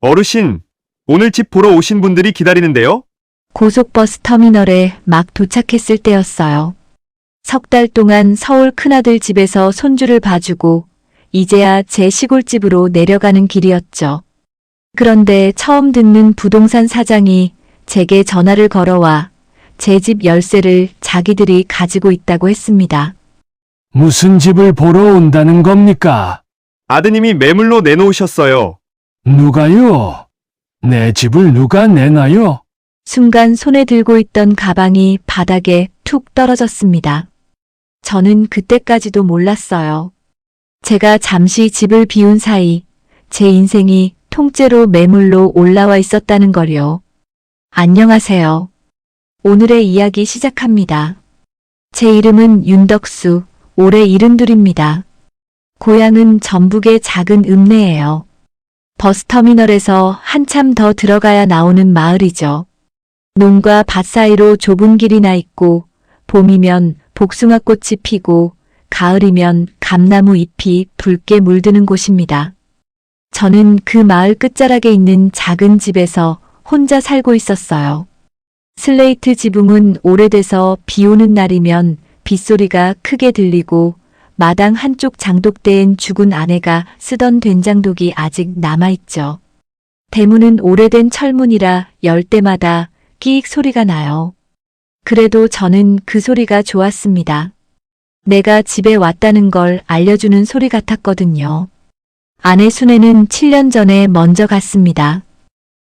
어르신, 오늘 집 보러 오신 분들이 기다리는데요? 고속버스 터미널에 막 도착했을 때였어요. 석 달 동안 서울 큰아들 집에서 손주를 봐주고 이제야 제 시골집으로 내려가는 길이었죠. 그런데 처음 듣는 부동산 사장이 제게 전화를 걸어와 제 집 열쇠를 자기들이 가지고 있다고 했습니다. 무슨 집을 보러 온다는 겁니까? 아드님이 매물로 내놓으셨어요. 누가요? 내 집을 누가 내놔요? 순간 손에 들고 있던 가방이 바닥에 툭 떨어졌습니다. 저는 그때까지도 몰랐어요. 제가 잠시 집을 비운 사이 제 인생이 통째로 매물로 올라와 있었다는 걸요. 안녕하세요. 오늘의 이야기 시작합니다. 제 이름은 윤덕수, 올해 72입니다. 고향은 전북의 작은 읍내예요. 버스터미널에서 한참 더 들어가야 나오는 마을이죠. 논과 밭 사이로 좁은 길이 나 있고 봄이면 복숭아꽃이 피고 가을이면 감나무 잎이 붉게 물드는 곳입니다. 저는 그 마을 끝자락에 있는 작은 집에서 혼자 살고 있었어요. 슬레이트 지붕은 오래돼서 비 오는 날이면 빗소리가 크게 들리고 마당 한쪽 장독대엔 죽은 아내가 쓰던 된장독이 아직 남아있죠. 대문은 오래된 철문이라 열 때마다 끼익 소리가 나요. 그래도 저는 그 소리가 좋았습니다. 내가 집에 왔다는 걸 알려주는 소리 같았거든요. 아내 순애는 7년 전에 먼저 갔습니다.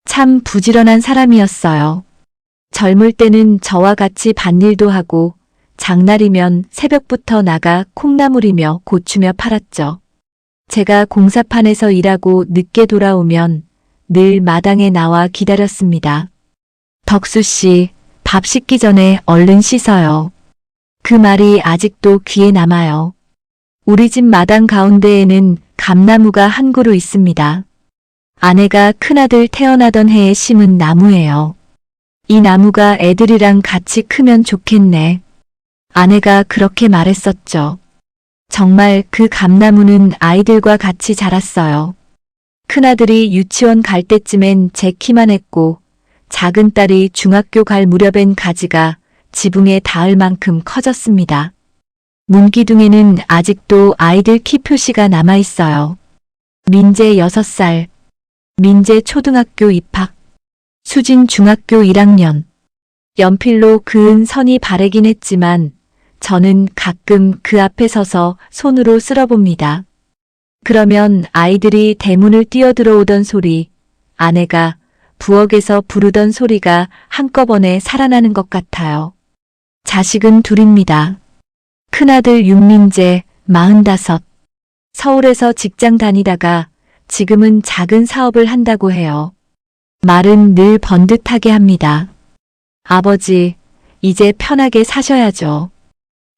참 부지런한 사람이었어요. 젊을 때는 저와 같이 밭일도 하고 장날이면 새벽부터 나가 콩나물이며 고추며 팔았죠. 제가 공사판에서 일하고 늦게 돌아오면 늘 마당에 나와 기다렸습니다. 덕수 씨, 밥 식기 전에 얼른 씻어요. 그 말이 아직도 귀에 남아요. 우리 집 마당 가운데에는 감나무가 한 그루 있습니다. 아내가 큰아들 태어나던 해에 심은 나무예요. 이 나무가 애들이랑 같이 크면 좋겠네. 아내가 그렇게 말했었죠. 정말 그 감나무는 아이들과 같이 자랐어요. 큰아들이 유치원 갈 때쯤엔 제 키만 했고 작은 딸이 중학교 갈 무렵엔 가지가 지붕에 닿을 만큼 커졌습니다. 문기둥에는 아직도 아이들 키 표시가 남아있어요. 민재 6살, 민재 초등학교 입학, 수진 중학교 1학년. 연필로 그은 선이 바래긴 했지만 저는 가끔 그 앞에 서서 손으로 쓸어봅니다. 그러면 아이들이 대문을 뛰어들어오던 소리, 아내가 부엌에서 부르던 소리가 한꺼번에 살아나는 것 같아요. 자식은 둘입니다. 큰아들 윤민재, 45. 서울에서 직장 다니다가 지금은 작은 사업을 한다고 해요. 말은 늘 번듯하게 합니다. 아버지, 이제 편하게 사셔야죠.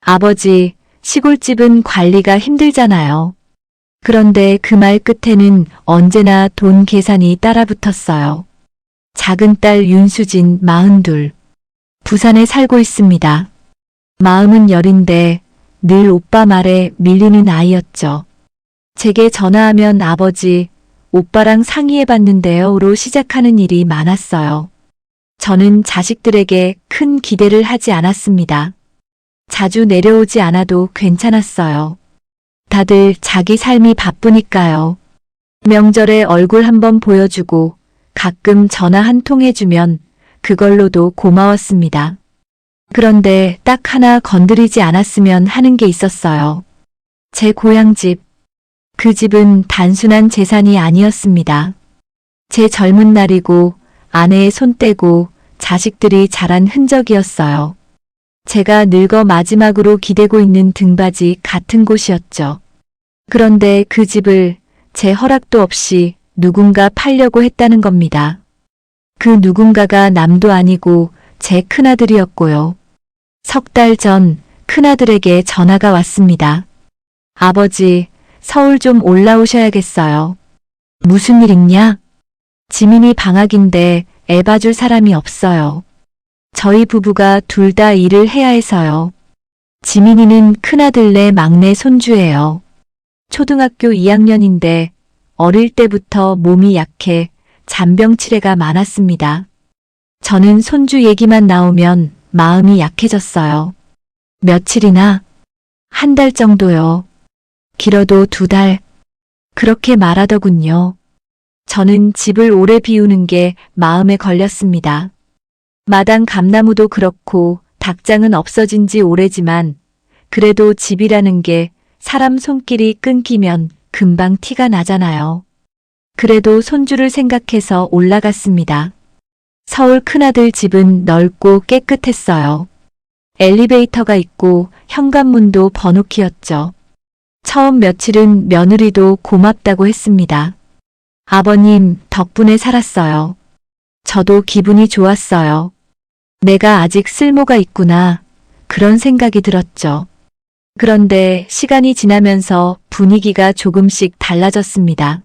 아버지, 시골집은 관리가 힘들잖아요. 그런데 그 말 끝에는 언제나 돈 계산이 따라붙었어요. 작은 딸 윤수진 42. 부산에 살고 있습니다. 마음은 여린데 늘 오빠 말에 밀리는 아이였죠. 제게 전화하면 아버지, 오빠랑 상의해봤는데요로 시작하는 일이 많았어요. 저는 자식들에게 큰 기대를 하지 않았습니다. 자주 내려오지 않아도 괜찮았어요. 다들 자기 삶이 바쁘니까요. 명절에 얼굴 한번 보여주고 가끔 전화 한 통 해주면 그걸로도 고마웠습니다. 그런데 딱 하나 건드리지 않았으면 하는 게 있었어요. 제 고향집. 그 집은 단순한 재산이 아니었습니다. 제 젊은 날이고 아내의 손 떼고 자식들이 자란 흔적이었어요. 제가 늙어 마지막으로 기대고 있는 등받이 같은 곳이었죠. 그런데 그 집을 제 허락도 없이 누군가 팔려고 했다는 겁니다. 그 누군가가 남도 아니고 제 큰아들이었고요. 석 달 전 큰아들에게 전화가 왔습니다. 아버지, 서울 좀 올라오셔야겠어요. 무슨 일 있냐? 지민이 방학인데 애 봐줄 사람이 없어요. 저희 부부가 둘 다 일을 해야 해서요. 지민이는 큰아들네 막내 손주예요. 초등학교 2학년인데 어릴 때부터 몸이 약해 잔병치레가 많았습니다. 저는 손주 얘기만 나오면 마음이 약해졌어요. 며칠이나? 한 달 정도요. 길어도 2달. 그렇게 말하더군요. 저는 집을 오래 비우는 게 마음에 걸렸습니다. 마당 감나무도 그렇고 닭장은 없어진 지 오래지만 그래도 집이라는 게 사람 손길이 끊기면 금방 티가 나잖아요. 그래도 손주를 생각해서 올라갔습니다. 서울 큰아들 집은 넓고 깨끗했어요. 엘리베이터가 있고 현관문도 번호키였죠. 처음 며칠은 며느리도 고맙다고 했습니다. 아버님 덕분에 살았어요. 저도 기분이 좋았어요. 내가 아직 쓸모가 있구나. 그런 생각이 들었죠. 그런데 시간이 지나면서 분위기가 조금씩 달라졌습니다.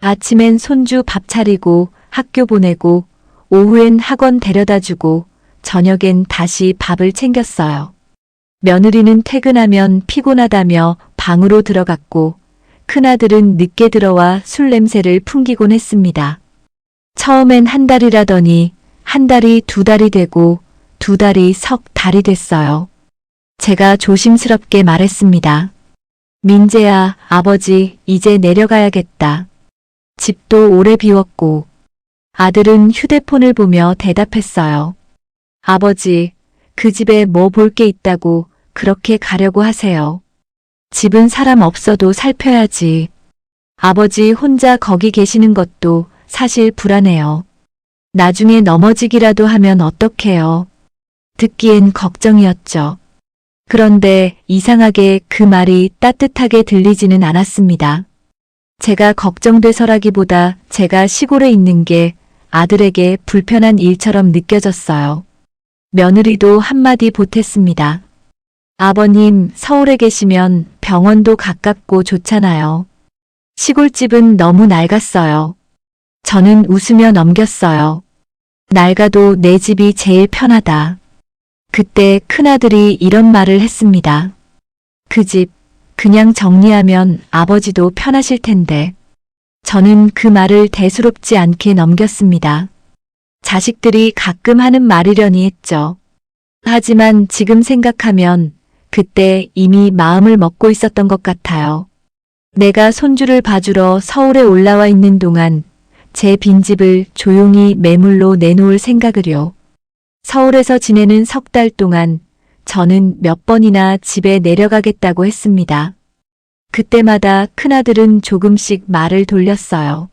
아침엔 손주 밥 차리고 학교 보내고 오후엔 학원 데려다주고 저녁엔 다시 밥을 챙겼어요. 며느리는 퇴근하면 피곤하다며 방으로 들어갔고 큰아들은 늦게 들어와 술 냄새를 풍기곤 했습니다. 처음엔 1달이라더니 1달이 2달이 되고 2달이 석 달이 됐어요. 제가 조심스럽게 말했습니다. 민재야, 아버지 이제 내려가야겠다. 집도 오래 비웠고. 아들은 휴대폰을 보며 대답했어요. 아버지, 그 집에 뭐 볼 게 있다고 그렇게 가려고 하세요. 집은 사람 없어도 살펴야지. 아버지 혼자 거기 계시는 것도 사실 불안해요. 나중에 넘어지기라도 하면 어떡해요. 듣기엔 걱정이었죠. 그런데 이상하게 그 말이 따뜻하게 들리지는 않았습니다. 제가 걱정돼서라기보다 제가 시골에 있는 게 아들에게 불편한 일처럼 느껴졌어요. 며느리도 한마디 보탰습니다. 아버님, 서울에 계시면 병원도 가깝고 좋잖아요. 시골집은 너무 낡았어요. 저는 웃으며 넘겼어요. 낡아도 내 집이 제일 편하다. 그때 큰아들이 이런 말을 했습니다. 그 집, 그냥 정리하면 아버지도 편하실 텐데. 저는 그 말을 대수롭지 않게 넘겼습니다. 자식들이 가끔 하는 말이려니 했죠. 하지만 지금 생각하면 그때 이미 마음을 먹고 있었던 것 같아요. 내가 손주를 봐주러 서울에 올라와 있는 동안 제 빈집을 조용히 매물로 내놓을 생각을요. 서울에서 지내는 석 달 동안 저는 몇 번이나 집에 내려가겠다고 했습니다. 그때마다 큰아들은 조금씩 말을 돌렸어요.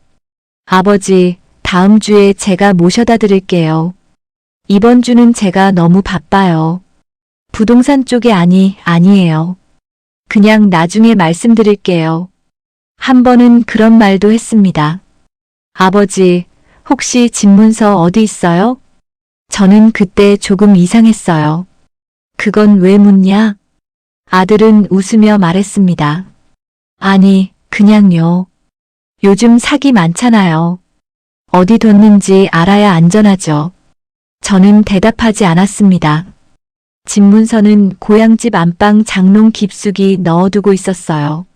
아버지, 다음 주에 제가 모셔다 드릴게요. 이번 주는 제가 너무 바빠요. 부동산 쪽이 아니에요. 그냥 나중에 말씀드릴게요. 한 번은 그런 말도 했습니다. 아버지, 혹시 집문서 어디 있어요? 저는 그때 조금 이상했어요. 그건 왜 묻냐? 아들은 웃으며 말했습니다. 아니, 그냥요. 요즘 사기 많잖아요. 어디 뒀는지 알아야 안전하죠. 저는 대답하지 않았습니다. 집문서는 고향집 안방 장롱 깊숙이 넣어두고 있었어요.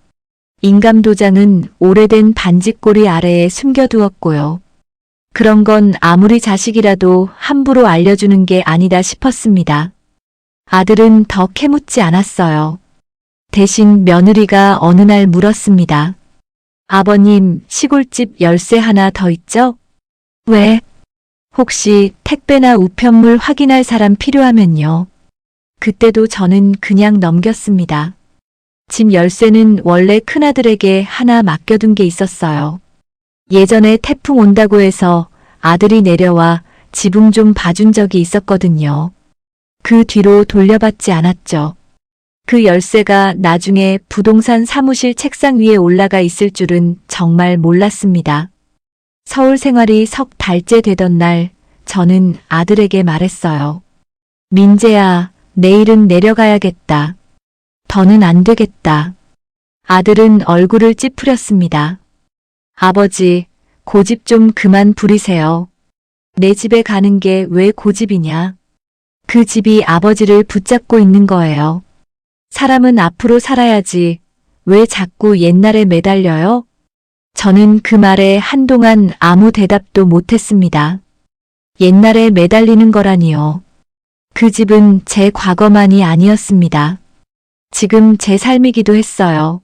인감도장은 오래된 반지꼬리 아래에 숨겨두었고요. 그런 건 아무리 자식이라도 함부로 알려주는 게 아니다 싶었습니다. 아들은 더 캐묻지 않았어요. 대신 며느리가 어느 날 물었습니다. 아버님, 시골집 열쇠 하나 더 있죠? 왜? 혹시 택배나 우편물 확인할 사람 필요하면요. 그때도 저는 그냥 넘겼습니다. 집 열쇠는 원래 큰아들에게 하나 맡겨둔 게 있었어요. 예전에 태풍 온다고 해서 아들이 내려와 지붕 좀 봐준 적이 있었거든요. 그 뒤로 돌려받지 않았죠. 그 열쇠가 나중에 부동산 사무실 책상 위에 올라가 있을 줄은 정말 몰랐습니다. 서울 생활이 석 달째 되던 날 저는 아들에게 말했어요. 민재야, 내일은 내려가야겠다. 더는 안 되겠다. 아들은 얼굴을 찌푸렸습니다. 아버지, 고집 좀 그만 부리세요. 내 집에 가는 게 왜 고집이냐? 그 집이 아버지를 붙잡고 있는 거예요. 사람은 앞으로 살아야지. 왜 자꾸 옛날에 매달려요? 저는 그 말에 한동안 아무 대답도 못했습니다. 옛날에 매달리는 거라니요. 그 집은 제 과거만이 아니었습니다. 지금 제 삶이기도 했어요.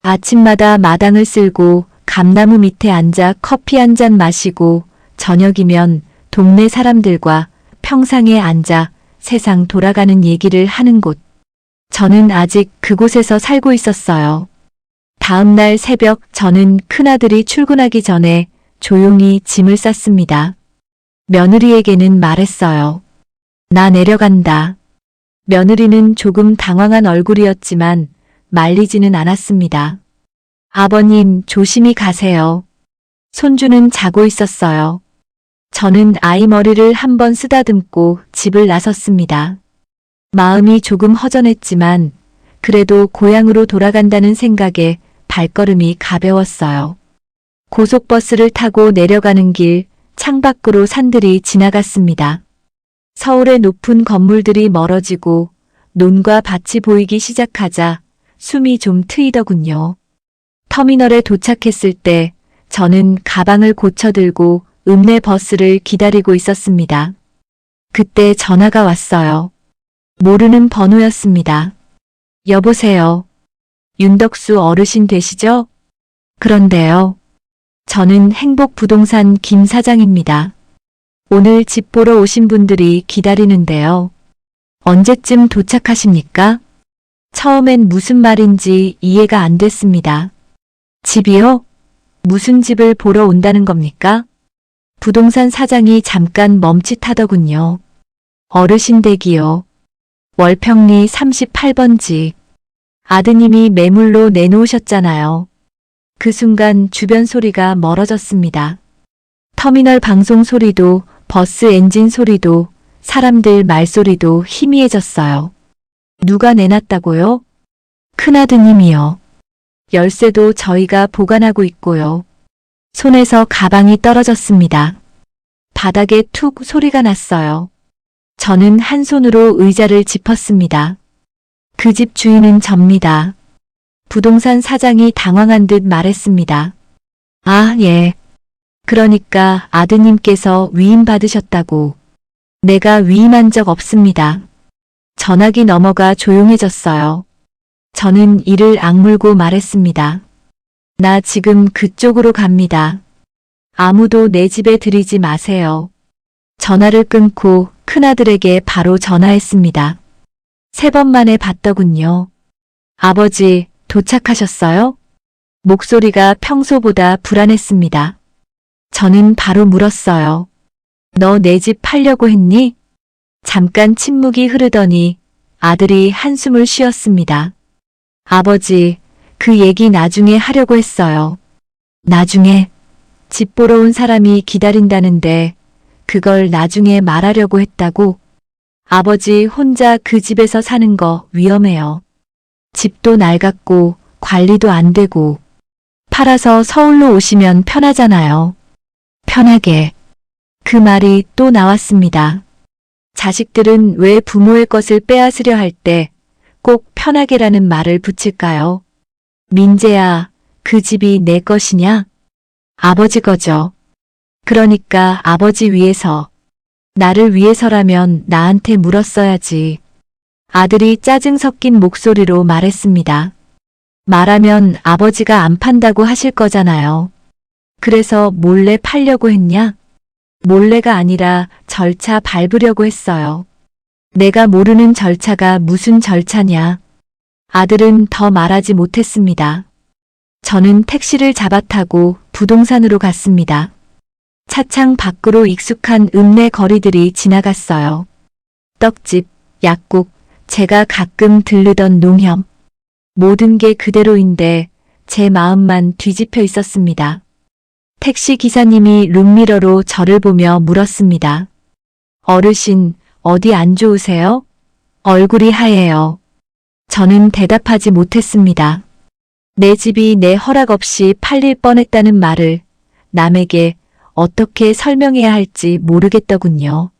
아침마다 마당을 쓸고 감나무 밑에 앉아 커피 한 잔 마시고 저녁이면 동네 사람들과 평상에 앉아 세상 돌아가는 얘기를 하는 곳. 저는 아직 그곳에서 살고 있었어요. 다음 날 새벽 저는 큰아들이 출근하기 전에 조용히 짐을 쌌습니다. 며느리에게는 말했어요. 나 내려간다. 며느리는 조금 당황한 얼굴이었지만 말리지는 않았습니다. 아버님 조심히 가세요. 손주는 자고 있었어요. 저는 아이 머리를 한번 쓰다듬고 집을 나섰습니다. 마음이 조금 허전했지만 그래도 고향으로 돌아간다는 생각에 발걸음이 가벼웠어요. 고속버스를 타고 내려가는 길 창밖으로 산들이 지나갔습니다. 서울의 높은 건물들이 멀어지고 논과 밭이 보이기 시작하자 숨이 좀 트이더군요. 터미널에 도착했을 때 저는 가방을 고쳐들고 읍내 버스를 기다리고 있었습니다. 그때 전화가 왔어요. 모르는 번호였습니다. 여보세요. 윤덕수 어르신 되시죠? 그런데요. 저는 행복부동산 김 사장입니다. 오늘 집 보러 오신 분들이 기다리는데요. 언제쯤 도착하십니까? 처음엔 무슨 말인지 이해가 안 됐습니다. 집이요? 무슨 집을 보러 온다는 겁니까? 부동산 사장이 잠깐 멈칫하더군요. 어르신 댁이요. 월평리 38번지. 아드님이 매물로 내놓으셨잖아요. 그 순간 주변 소리가 멀어졌습니다. 터미널 방송 소리도 버스 엔진 소리도 사람들 말소리도 희미해졌어요. 누가 내놨다고요? 큰아드님이요. 열쇠도 저희가 보관하고 있고요. 손에서 가방이 떨어졌습니다. 바닥에 툭 소리가 났어요. 저는 한 손으로 의자를 짚었습니다. 그 집 주인은 접니다. 부동산 사장이 당황한 듯 말했습니다. 아, 예. 그러니까 아드님께서 위임받으셨다고. 내가 위임한 적 없습니다. 전화기 넘어가 조용해졌어요. 저는 이를 악물고 말했습니다. 나 지금 그쪽으로 갑니다. 아무도 내 집에 들이지 마세요. 전화를 끊고 큰아들에게 바로 전화했습니다. 3번 만에 받더군요. 아버지, 도착하셨어요? 목소리가 평소보다 불안했습니다. 저는 바로 물었어요. 너 내 집 팔려고 했니? 잠깐 침묵이 흐르더니 아들이 한숨을 쉬었습니다. 아버지, 그 얘기 나중에 하려고 했어요. 나중에 집 보러 온 사람이 기다린다는데 그걸 나중에 말하려고 했다고? 아버지 혼자 그 집에서 사는 거 위험해요. 집도 낡았고 관리도 안 되고 팔아서 서울로 오시면 편하잖아요. 편하게. 그 말이 또 나왔습니다. 자식들은 왜 부모의 것을 빼앗으려 할 때 꼭 편하게라는 말을 붙일까요? 민재야, 그 집이 내 것이냐? 아버지 거죠. 그러니까 아버지 위해서, 나를 위해서라면 나한테 물었어야지. 아들이 짜증 섞인 목소리로 말했습니다. 말하면 아버지가 안 판다고 하실 거잖아요. 그래서 몰래 팔려고 했냐? 몰래가 아니라 절차 밟으려고 했어요. 내가 모르는 절차가 무슨 절차냐. 아들은 더 말하지 못했습니다. 저는 택시를 잡아타고 부동산으로 갔습니다. 차창 밖으로 익숙한 읍내 거리들이 지나갔어요. 떡집, 약국, 제가 가끔 들르던 농협. 모든 게 그대로인데 제 마음만 뒤집혀 있었습니다. 택시 기사님이 룸미러로 저를 보며 물었습니다. 어르신, 어디 안 좋으세요? 얼굴이 하얘요. 저는 대답하지 못했습니다. 내 집이 내 허락 없이 팔릴 뻔했다는 말을 남에게 어떻게 설명해야 할지 모르겠더군요.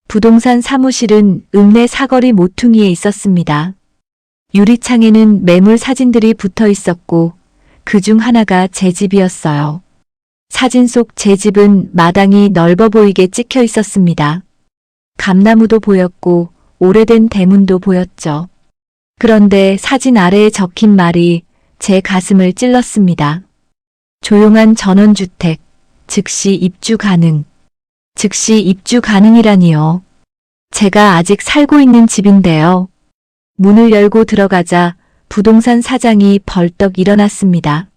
부동산 사무실은 읍내 사거리 모퉁이에 있었습니다. 유리창에는 매물 사진들이 붙어 있었고 그 중 하나가 제 집이었어요. 사진 속 제 집은 마당이 넓어 보이게 찍혀 있었습니다. 감나무도 보였고 오래된 대문도 보였죠. 그런데 사진 아래에 적힌 말이 제 가슴을 찔렀습니다. 조용한 전원주택, 즉시 입주 가능. 즉시 입주 가능이라니요. 제가 아직 살고 있는 집인데요. 문을 열고 들어가자 부동산 사장이 벌떡 일어났습니다.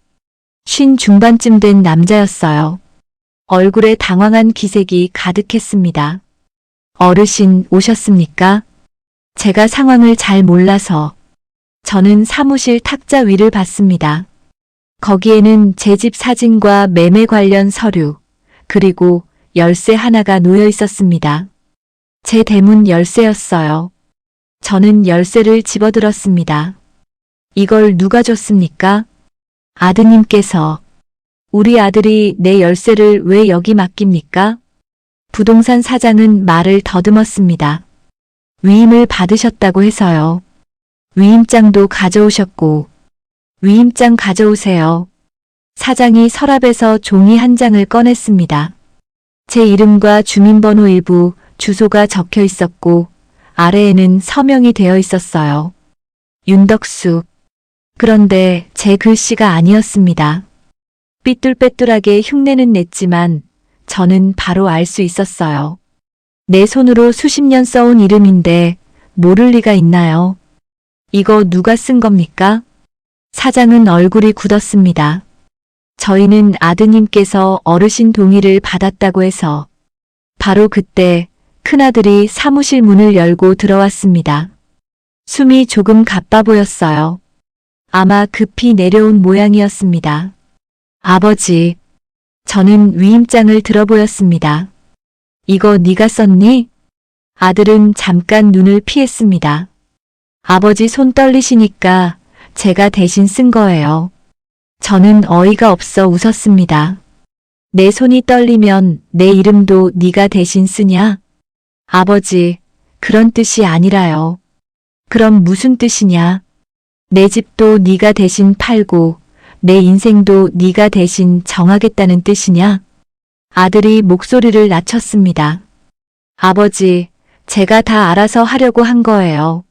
50 중반쯤 된 남자였어요. 얼굴에 당황한 기색이 가득했습니다. 어르신 오셨습니까? 제가 상황을 잘 몰라서 저는 사무실 탁자 위를 봤습니다. 거기에는 제 집 사진과 매매 관련 서류, 그리고 열쇠 하나가 놓여 있었습니다. 제 대문 열쇠였어요. 저는 열쇠를 집어들었습니다. 이걸 누가 줬습니까? 아드님께서. 우리 아들이 내 열쇠를 왜 여기 맡깁니까? 부동산 사장은 말을 더듬었습니다. 위임을 받으셨다고 해서요. 위임장도 가져오셨고. 위임장 가져오세요. 사장이 서랍에서 종이 한 장을 꺼냈습니다. 제 이름과 주민번호 일부, 주소가 적혀 있었고 아래에는 서명이 되어 있었어요. 윤덕수. 그런데 제 글씨가 아니었습니다. 삐뚤빼뚤하게 흉내는 냈지만 저는 바로 알 수 있었어요. 내 손으로 수십 년 써온 이름인데 모를 리가 있나요? 이거 누가 쓴 겁니까? 사장은 얼굴이 굳었습니다. 저희는 아드님께서 어르신 동의를 받았다고 해서. 바로 그때 큰아들이 사무실 문을 열고 들어왔습니다. 숨이 조금 가빠 보였어요. 아마 급히 내려온 모양이었습니다. 아버지. 저는 위임장을 들어보였습니다. 이거 네가 썼니? 아들은 잠깐 눈을 피했습니다. 아버지 손 떨리시니까 제가 대신 쓴 거예요. 저는 어이가 없어 웃었습니다. 내 손이 떨리면 내 이름도 네가 대신 쓰냐? 아버지, 그런 뜻이 아니라요. 그럼 무슨 뜻이냐? 내 집도 네가 대신 팔고 내 인생도 네가 대신 정하겠다는 뜻이냐? 아들이 목소리를 낮췄습니다. 아버지, 제가 다 알아서 하려고 한 거예요.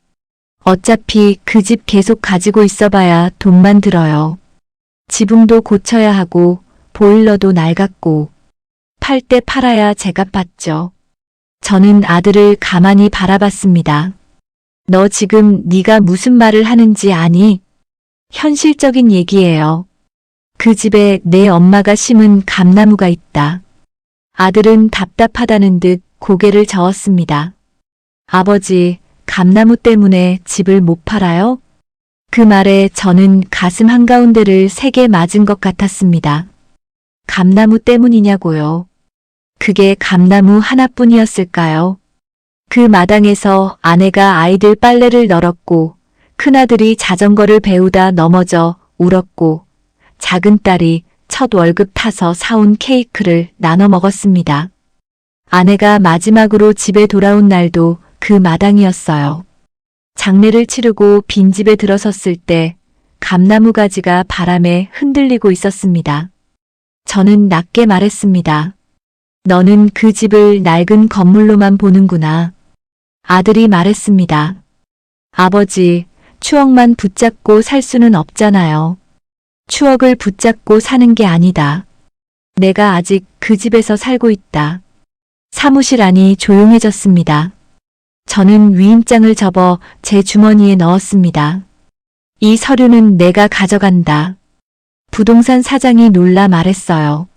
어차피 그 집 계속 가지고 있어봐야 돈만 들어요. 지붕도 고쳐야 하고 보일러도 낡았고 팔 때 팔아야 제값 받죠. 저는 아들을 가만히 바라봤습니다. 너 지금 네가 무슨 말을 하는지 아니? 현실적인 얘기예요. 그 집에 내 엄마가 심은 감나무가 있다. 아들은 답답하다는 듯 고개를 저었습니다. 아버지, 감나무 때문에 집을 못 팔아요? 그 말에 저는 가슴 한가운데를 세게 맞은 것 같았습니다. 감나무 때문이냐고요. 그게 감나무 하나뿐이었을까요? 그 마당에서 아내가 아이들 빨래를 널었고 큰아들이 자전거를 배우다 넘어져 울었고 작은 딸이 첫 월급 타서 사온 케이크를 나눠 먹었습니다. 아내가 마지막으로 집에 돌아온 날도 그 마당이었어요. 장례를 치르고 빈집에 들어섰을 때 감나무 가지가 바람에 흔들리고 있었습니다. 저는 낮게 말했습니다. 너는 그 집을 낡은 건물로만 보는구나. 아들이 말했습니다. 아버지, 추억만 붙잡고 살 수는 없잖아요. 추억을 붙잡고 사는 게 아니다. 내가 아직 그 집에서 살고 있다. 사무실 안이 조용해졌습니다. 저는 위임장을 접어 제 주머니에 넣었습니다. 이 서류는 내가 가져간다. 부동산 사장이 놀라 말했어요.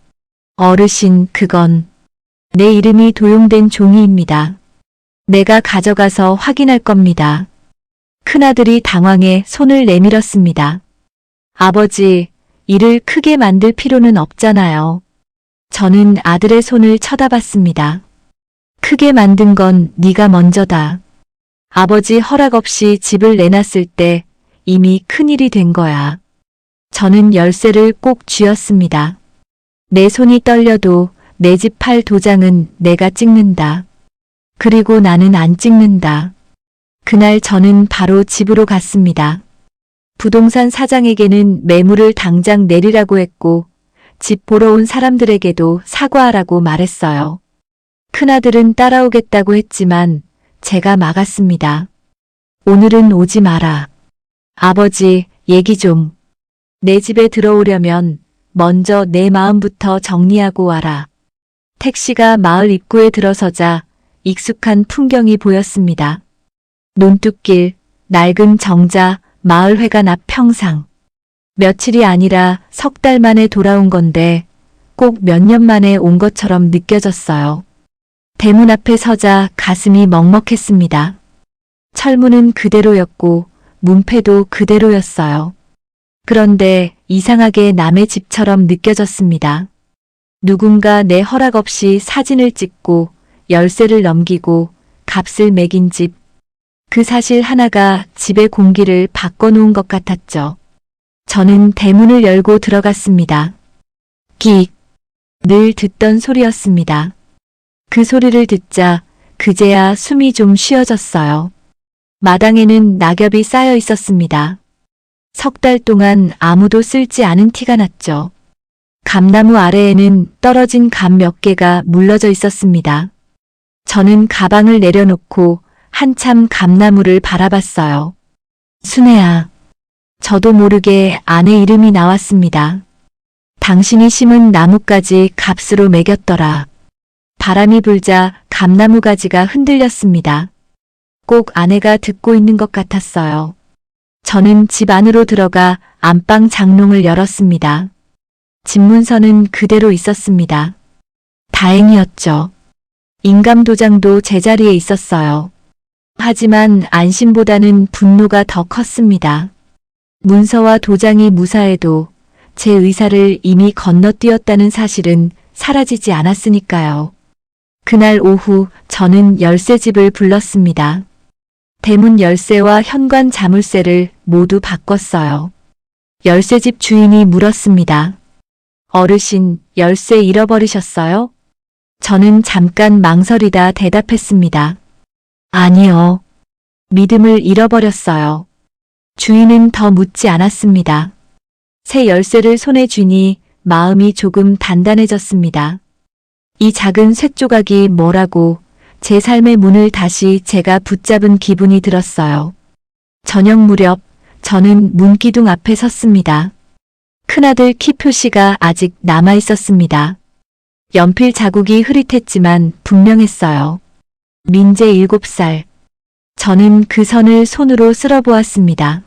어르신, 그건 내 이름이 도용된 종이입니다. 내가 가져가서 확인할 겁니다. 큰아들이 당황해 손을 내밀었습니다. 아버지, 일을 크게 만들 필요는 없잖아요. 저는 아들의 손을 쳐다봤습니다. 크게 만든 건 네가 먼저다. 아버지 허락 없이 집을 내놨을 때 이미 큰일이 된 거야. 저는 열쇠를 꼭 쥐었습니다. 내 손이 떨려도 내 집 팔 도장은 내가 찍는다. 그리고 나는 안 찍는다. 그날 저는 바로 집으로 갔습니다. 부동산 사장에게는 매물을 당장 내리라고 했고 집 보러 온 사람들에게도 사과하라고 말했어요. 큰아들은 따라오겠다고 했지만 제가 막았습니다. 오늘은 오지 마라. 아버지, 얘기 좀. 내 집에 들어오려면 먼저 내 마음부터 정리하고 와라. 택시가 마을 입구에 들어서자 익숙한 풍경이 보였습니다. 논뚝길, 낡은 정자, 마을회관 앞 평상. 며칠이 아니라 석 달 만에 돌아온 건데 꼭 몇 년 만에 온 것처럼 느껴졌어요. 대문 앞에 서자 가슴이 먹먹했습니다. 철문은 그대로였고 문패도 그대로였어요. 그런데 이상하게 남의 집처럼 느껴졌습니다. 누군가 내 허락 없이 사진을 찍고 열쇠를 넘기고 값을 매긴 집. 그 사실 하나가 집의 공기를 바꿔놓은 것 같았죠. 저는 대문을 열고 들어갔습니다. 끽. 늘 듣던 소리였습니다. 그 소리를 듣자 그제야 숨이 좀 쉬어졌어요. 마당에는 낙엽이 쌓여 있었습니다. 석 달 동안 아무도 쓸지 않은 티가 났죠. 감나무 아래에는 떨어진 감 몇 개가 물러져 있었습니다. 저는 가방을 내려놓고 한참 감나무를 바라봤어요. 순애야. 저도 모르게 아내 이름이 나왔습니다. 당신이 심은 나뭇가지 값으로 매겼더라. 바람이 불자 감나무 가지가 흔들렸습니다. 꼭 아내가 듣고 있는 것 같았어요. 저는 집 안으로 들어가 안방 장롱을 열었습니다. 집문서는 그대로 있었습니다. 다행이었죠. 인감도장도 제자리에 있었어요. 하지만 안심보다는 분노가 더 컸습니다. 문서와 도장이 무사해도 제 의사를 이미 건너뛰었다는 사실은 사라지지 않았으니까요. 그날 오후 저는 열쇠집을 불렀습니다. 대문 열쇠와 현관 자물쇠를 모두 바꿨어요. 열쇠집 주인이 물었습니다. 어르신, 열쇠 잃어버리셨어요? 저는 잠깐 망설이다 대답했습니다. 아니요. 믿음을 잃어버렸어요. 주인은 더 묻지 않았습니다. 새 열쇠를 손에 쥐니 마음이 조금 단단해졌습니다. 이 작은 쇳조각이 뭐라고 제 삶의 문을 다시 제가 붙잡은 기분이 들었어요. 저녁 무렵 저는 문기둥 앞에 섰습니다. 큰아들 키 표시가 아직 남아 있었습니다. 연필 자국이 흐릿했지만 분명했어요. 민재 7살. 저는 그 선을 손으로 쓸어보았습니다.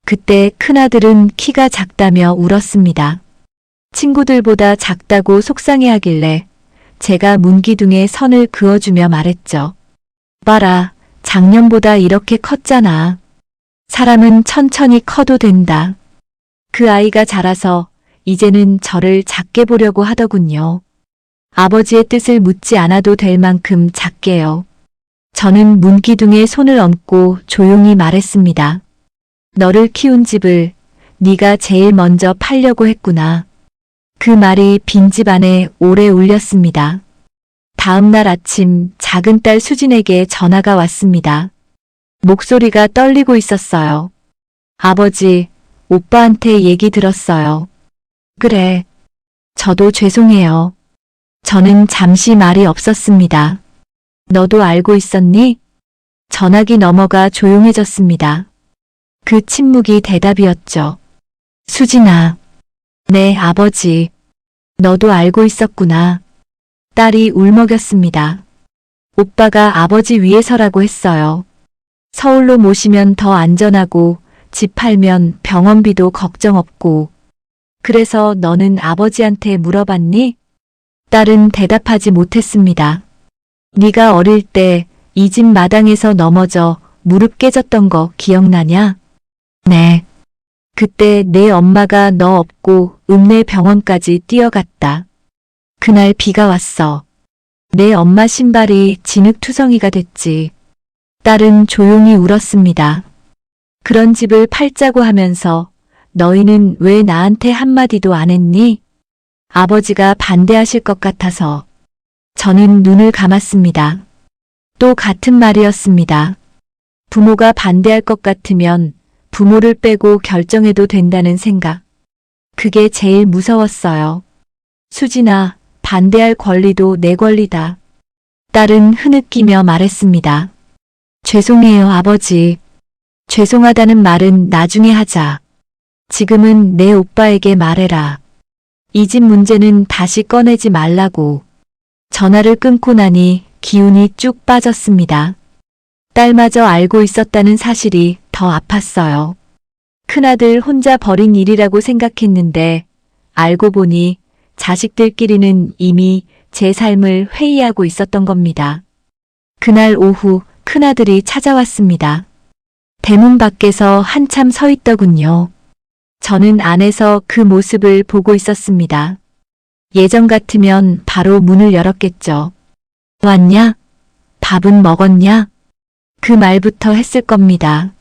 그때 큰아들은 키가 작다며 울었습니다. 친구들보다 작다고 속상해하길래 제가 문기둥에 선을 그어주며 말했죠. 봐라, 작년보다 이렇게 컸잖아. 사람은 천천히 커도 된다. 그 아이가 자라서 이제는 저를 작게 보려고 하더군요. 아버지의 뜻을 묻지 않아도 될 만큼 작게요. 저는 문기둥에 손을 얹고 조용히 말했습니다. 너를 키운 집을 네가 제일 먼저 팔려고 했구나. 그 말이 빈집 안에 오래 울렸습니다. 다음 날 아침 작은 딸 수진에게 전화가 왔습니다. 목소리가 떨리고 있었어요. 아버지, 오빠한테 얘기 들었어요. 그래. 저도 죄송해요. 저는 잠시 말이 없었습니다. 너도 알고 있었니? 전화기 넘어가 조용해졌습니다. 그 침묵이 대답이었죠. 수진아. 네, 아버지. 너도 알고 있었구나. 딸이 울먹였습니다. 오빠가 아버지 위해서라고 했어요. 서울로 모시면 더 안전하고 집 팔면 병원비도 걱정 없고. 그래서 너는 아버지한테 물어봤니? 딸은 대답하지 못했습니다. 네가 어릴 때 이 집 마당에서 넘어져 무릎 깨졌던 거 기억나냐? 네. 그때 내 엄마가 너 업고 읍내 병원까지 뛰어갔다. 그날 비가 왔어. 내 엄마 신발이 진흙투성이가 됐지. 딸은 조용히 울었습니다. 그런 집을 팔자고 하면서 너희는 왜 나한테 한마디도 안 했니? 아버지가 반대하실 것 같아서. 저는 눈을 감았습니다. 또 같은 말이었습니다. 부모가 반대할 것 같으면 부모를 빼고 결정해도 된다는 생각. 그게 제일 무서웠어요. 수진아, 반대할 권리도 내 권리다. 딸은 흐느끼며 말했습니다. 죄송해요, 아버지. 죄송하다는 말은 나중에 하자. 지금은 내 오빠에게 말해라. 이 집 문제는 다시 꺼내지 말라고. 전화를 끊고 나니 기운이 쭉 빠졌습니다. 딸마저 알고 있었다는 사실이 더 아팠어요. 큰아들 혼자 벌인 일이라고 생각했는데 알고 보니 자식들끼리는 이미 제 삶을 회의하고 있었던 겁니다. 그날 오후 큰아들이 찾아왔습니다. 대문 밖에서 한참 서 있더군요. 저는 안에서 그 모습을 보고 있었습니다. 예전 같으면 바로 문을 열었겠죠. 왔냐? 밥은 먹었냐? 그 말부터 했을 겁니다.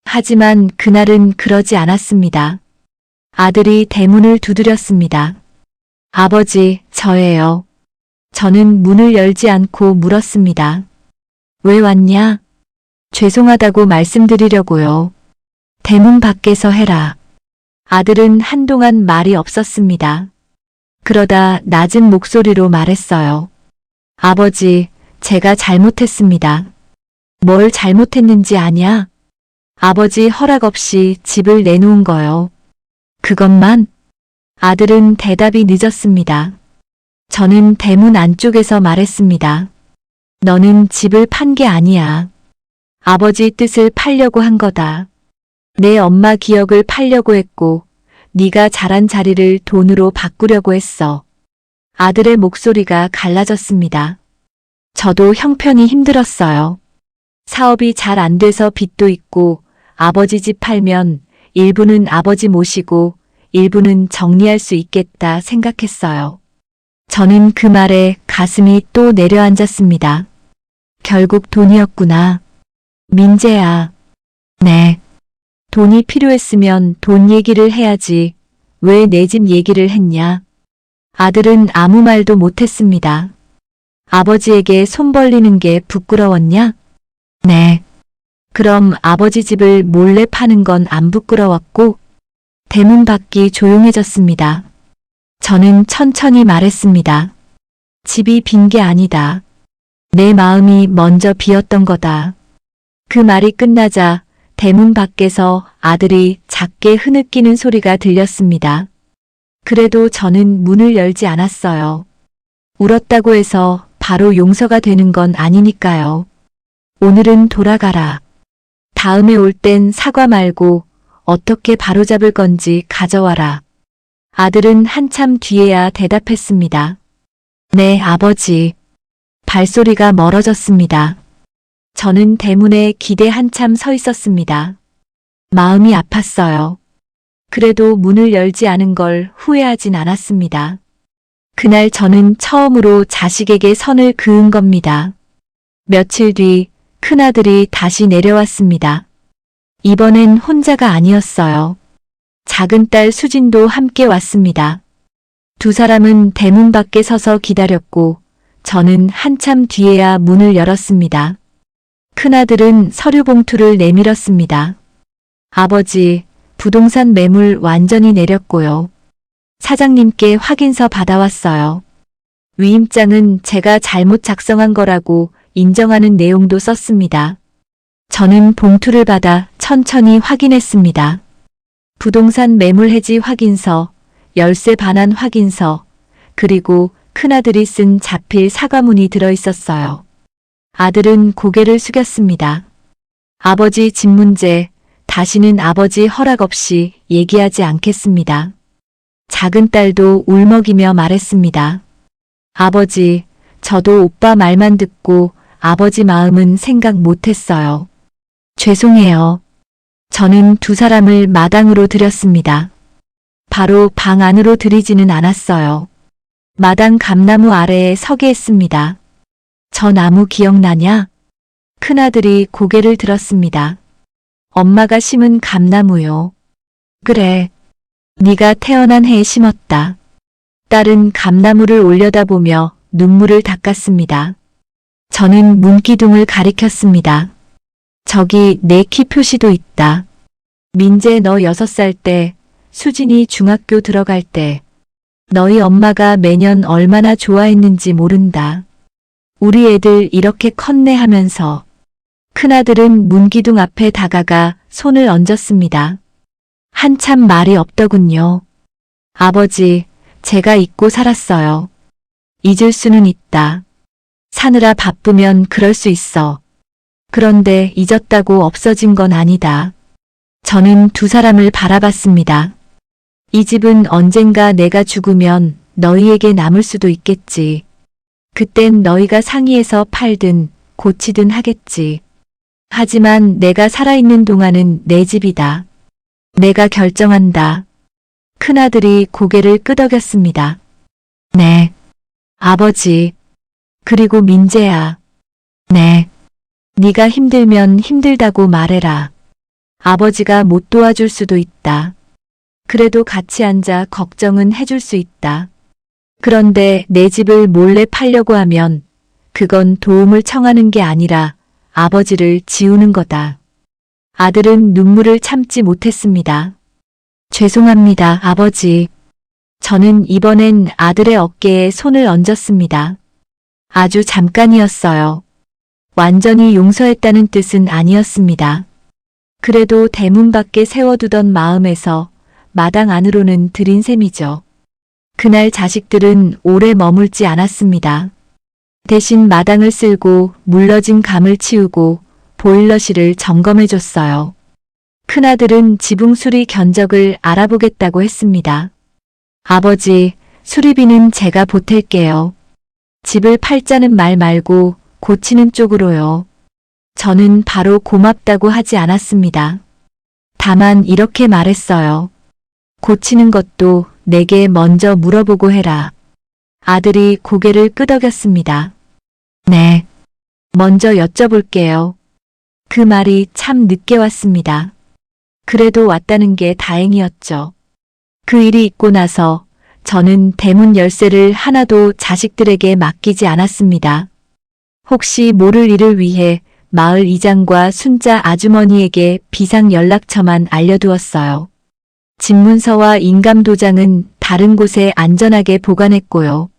하지만 그날은 그러지 않았습니다. 아들이 대문을 두드렸습니다. 아버지, 저예요. 저는 문을 열지 않고 물었습니다. 왜 왔냐? 죄송하다고 말씀드리려고요. 대문 밖에서 해라. 아들은 한동안 말이 없었습니다. 그러다 낮은 목소리로 말했어요. 아버지, 제가 잘못했습니다. 뭘 잘못했는지 아냐? 아버지 허락 없이 집을 내놓은 거요. 그것만? 아들은 대답이 늦었습니다. 저는 대문 안쪽에서 말했습니다. 너는 집을 판 게 아니야. 아버지 뜻을 팔려고 한 거다. 내 엄마 기억을 팔려고 했고 네가 자란 자리를 돈으로 바꾸려고 했어. 아들의 목소리가 갈라졌습니다. 저도 형편이 힘들었어요. 사업이 잘 안 돼서 빚도 있고 아버지 집 팔면 일부는 아버지 모시고 일부는 정리할 수 있겠다 생각했어요. 저는 그 말에 가슴이 또 내려앉았습니다. 결국 돈이었구나. 민재야. 네. 돈이 필요했으면 돈 얘기를 해야지. 왜 내 집 얘기를 했냐? 아들은 아무 말도 못했습니다. 아버지에게 손 벌리는 게 부끄러웠냐? 네. 그럼 아버지 집을 몰래 파는 건 안 부끄러웠고? 대문 밖이 조용해졌습니다. 저는 천천히 말했습니다. 집이 빈 게 아니다. 내 마음이 먼저 비었던 거다. 그 말이 끝나자 대문 밖에서 아들이 작게 흐느끼는 소리가 들렸습니다. 그래도 저는 문을 열지 않았어요. 울었다고 해서 바로 용서가 되는 건 아니니까요. 오늘은 돌아가라. 다음에 올 땐 사과 말고 어떻게 바로잡을 건지 가져와라. 아들은 한참 뒤에야 대답했습니다. 네, 아버지. 발소리가 멀어졌습니다. 저는 대문에 기대 한참 서 있었습니다. 마음이 아팠어요. 그래도 문을 열지 않은 걸 후회하진 않았습니다. 그날 저는 처음으로 자식에게 선을 그은 겁니다. 며칠 뒤 큰아들이 다시 내려왔습니다. 이번엔 혼자가 아니었어요. 작은 딸 수진도 함께 왔습니다. 두 사람은 대문 밖에 서서 기다렸고 저는 한참 뒤에야 문을 열었습니다. 큰아들은 서류 봉투를 내밀었습니다. 아버지, 부동산 매물 완전히 내렸고요. 사장님께 확인서 받아왔어요. 위임장은 제가 잘못 작성한 거라고 인정하는 내용도 썼습니다. 저는 봉투를 받아 천천히 확인했습니다. 부동산 매물 해지 확인서, 열쇠 반환 확인서, 그리고 큰아들이 쓴 자필 사과문이 들어있었어요. 아들은 고개를 숙였습니다. 아버지 집 문제, 다시는 아버지 허락 없이 얘기하지 않겠습니다. 작은 딸도 울먹이며 말했습니다. 아버지, 저도 오빠 말만 듣고 아버지 마음은 생각 못했어요. 죄송해요. 저는 두 사람을 마당으로 들였습니다. 바로 방 안으로 들이지는 않았어요. 마당 감나무 아래에 서게 했습니다. 저 나무 기억나냐? 큰아들이 고개를 들었습니다. 엄마가 심은 감나무요. 그래. 네가 태어난 해에 심었다. 딸은 감나무를 올려다보며 눈물을 닦았습니다. 저는 문기둥을 가리켰습니다. 저기 내 키 표시도 있다. 민재 너 6살 때, 수진이 중학교 들어갈 때, 너희 엄마가 매년 얼마나 좋아했는지 모른다. 우리 애들 이렇게 컸네 하면서 큰아들은 문기둥 앞에 다가가 손을 얹었습니다. 한참 말이 없더군요. 아버지, 제가 잊고 살았어요. 잊을 수는 있다. 사느라 바쁘면 그럴 수 있어. 그런데 잊었다고 없어진 건 아니다. 저는 두 사람을 바라봤습니다. 이 집은 언젠가 내가 죽으면 너희에게 남을 수도 있겠지. 그땐 너희가 상의해서 팔든 고치든 하겠지. 하지만 내가 살아있는 동안은 내 집이다. 내가 결정한다. 큰아들이 고개를 끄덕였습니다. 네. 아버지. 그리고 민재야. 네. 네가 힘들면 힘들다고 말해라. 아버지가 못 도와줄 수도 있다. 그래도 같이 앉아 걱정은 해줄 수 있다. 그런데 내 집을 몰래 팔려고 하면 그건 도움을 청하는 게 아니라 아버지를 지우는 거다. 아들은 눈물을 참지 못했습니다. 죄송합니다, 아버지. 저는 이번엔 아들의 어깨에 손을 얹었습니다. 아주 잠깐이었어요. 완전히 용서했다는 뜻은 아니었습니다. 그래도 대문 밖에 세워두던 마음에서 마당 안으로는 들인 셈이죠. 그날 자식들은 오래 머물지 않았습니다. 대신 마당을 쓸고 물러진 감을 치우고 보일러실을 점검해줬어요. 큰아들은 지붕 수리 견적을 알아보겠다고 했습니다. 아버지, 수리비는 제가 보탤게요. 집을 팔자는 말 말고 고치는 쪽으로요. 저는 바로 고맙다고 하지 않았습니다. 다만 이렇게 말했어요. 고치는 것도 내게 먼저 물어보고 해라. 아들이 고개를 끄덕였습니다. 네. 먼저 여쭤볼게요. 그 말이 참 늦게 왔습니다. 그래도 왔다는 게 다행이었죠. 그 일이 있고 나서 저는 대문 열쇠를 하나도 자식들에게 맡기지 않았습니다. 혹시 모를 일을 위해 마을 이장과 순자 아주머니에게 비상 연락처만 알려두었어요. 집문서와 인감도장은 다른 곳에 안전하게 보관했고요.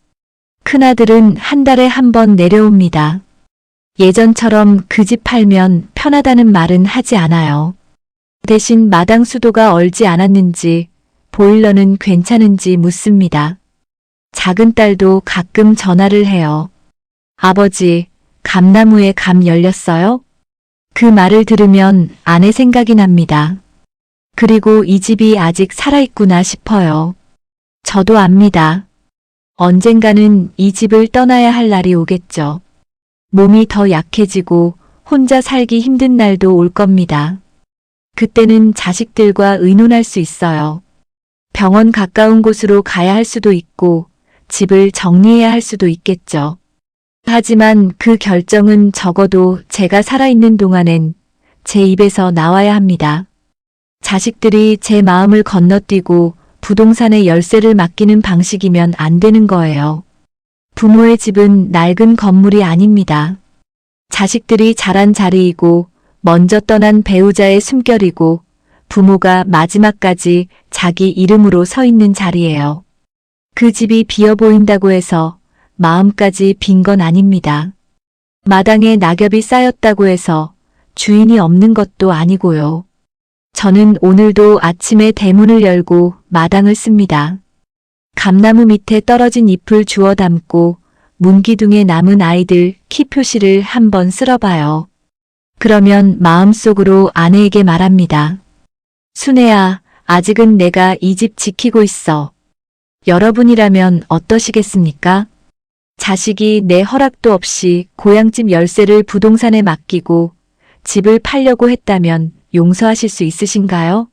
큰아들은 한 달에 한 번 내려옵니다. 예전처럼 그 집 팔면 편하다는 말은 하지 않아요. 대신 마당 수도가 얼지 않았는지, 보일러는 괜찮은지 묻습니다. 작은 딸도 가끔 전화를 해요. 아버지, 감나무에 감 열렸어요? 그 말을 들으면 아내 생각이 납니다. 그리고 이 집이 아직 살아있구나 싶어요. 저도 압니다. 언젠가는 이 집을 떠나야 할 날이 오겠죠. 몸이 더 약해지고 혼자 살기 힘든 날도 올 겁니다. 그때는 자식들과 의논할 수 있어요. 병원 가까운 곳으로 가야 할 수도 있고 집을 정리해야 할 수도 있겠죠. 하지만 그 결정은 적어도 제가 살아있는 동안엔 제 입에서 나와야 합니다. 자식들이 제 마음을 건너뛰고 부동산에 열쇠를 맡기는 방식이면 안 되는 거예요. 부모의 집은 낡은 건물이 아닙니다. 자식들이 자란 자리이고 먼저 떠난 배우자의 숨결이고 부모가 마지막까지 자기 이름으로 서 있는 자리예요. 그 집이 비어 보인다고 해서 마음까지 빈 건 아닙니다. 마당에 낙엽이 쌓였다고 해서 주인이 없는 것도 아니고요. 저는 오늘도 아침에 대문을 열고 마당을 씁니다. 감나무 밑에 떨어진 잎을 주워 담고 문기둥에 남은 아이들 키 표시를 한번 쓸어봐요. 그러면 마음속으로 아내에게 말합니다. 순애야, 아직은 내가 이 집 지키고 있어. 여러분이라면 어떠시겠습니까? 자식이 내 허락도 없이 고향집 열쇠를 부동산에 맡기고 집을 팔려고 했다면 용서하실 수 있으신가요?